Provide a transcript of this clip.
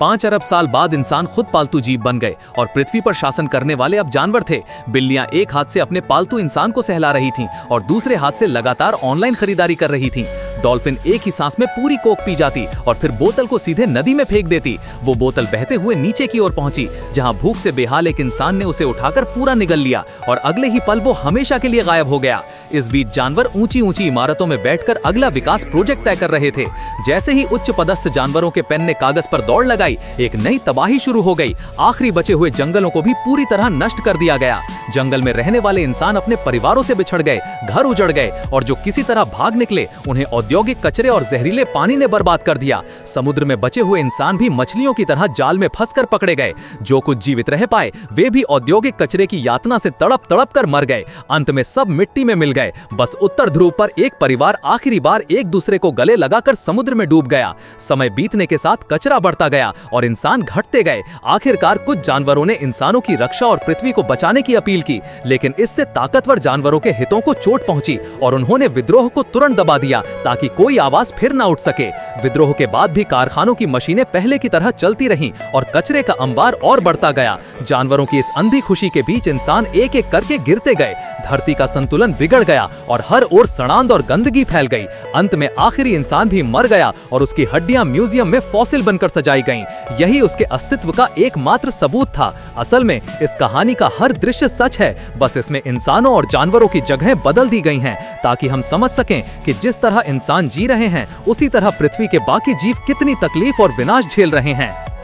5 अरब साल बाद इंसान खुद पालतू जीव बन गए और पृथ्वी पर शासन करने वाले अब जानवर थे। बिल्लियां एक हाथ से अपने पालतू इंसान को सहला रही थीं और दूसरे हाथ से लगातार ऑनलाइन खरीदारी कर रही थीं। डॉल्फिन एक ही सांस में पूरी कोक पी जाती और फिर बोतल को सीधे नदी में फेंक देती। वो बोतल बहते हुए नीचे की ओर पहुंची, जहां भूख से बेहाल एक इंसान ने उसे उठाकर पूरा निगल लिया और अगले ही पल वो हमेशा के लिए गायब हो गया। इस बीच जानवर ऊंची ऊंची इमारतों में बैठकर अगला विकास प्रोजेक्ट तय कर रहे थे। जैसे ही उच्च पदस्थ जानवरों के पेन ने कागज पर दौड़ लगाई, एक नई तबाही शुरू हो गई। आखिरी बचे हुए जंगलों को भी पूरी तरह नष्ट कर दिया गया। जंगल में रहने वाले इंसान अपने परिवारों से बिछड़ गए, घर उजड़ गए और जो किसी तरह भाग निकले उन्हें औद्योगिक कचरे और जहरीले पानी ने बर्बाद कर दिया। समुद्र में बचे हुए इंसान भी मछलियों की तरह जाल में फंसकर पकड़े गए। जो कुछ जीवित रह पाए वे भी औद्योगिक कचरे की यातना से तड़प तड़प कर मर गए। अंत में सब मिट्टी में मिल गए। बस उत्तर ध्रुव पर एक परिवार आखिरी बार एक दूसरे को गले लगाकर समुद्र में डूब गया। समय बीतने के साथ कचरा बढ़ता गया और इंसान घटते गए। आखिरकार कुछ जानवरों ने इंसानों की रक्षा और पृथ्वी को बचाने की अपील की, लेकिन इससे ताकतवर जानवरों के हितों को चोट पहुंची और उन्होंने विद्रोह को तुरंत दबा दिया ताकि कोई आवाज फिर ना उठ सके। विद्रोह के बाद भी कारखानों की मशीनें पहले की तरह चलती रहीं और कचरे का अंबार और बढ़ता गया। जानवरों की इस अंधी खुशी के बीच इंसान एक एक करके गिरते गए। धरती का संतुलन बिगड़ गया और हर ओर सड़ांध और गंदगी फैल गई। अंत में आखिरी इंसान भी मर गया और उसकी हड्डियां म्यूजियम में फॉसिल बनकर सजाई गईं। यही उसके अस्तित्व का एकमात्र सबूत था। असल में इस कहानी का हर दृश्य सच है, बस इसमें इंसानों और जानवरों की जगहें बदल दी गई हैं ताकि हम समझ सकें कि जिस तरह इंसान जी रहे हैं उसी तरह पृथ्वी के बाकी जीव कितनी तकलीफ और विनाश झेल रहे हैं।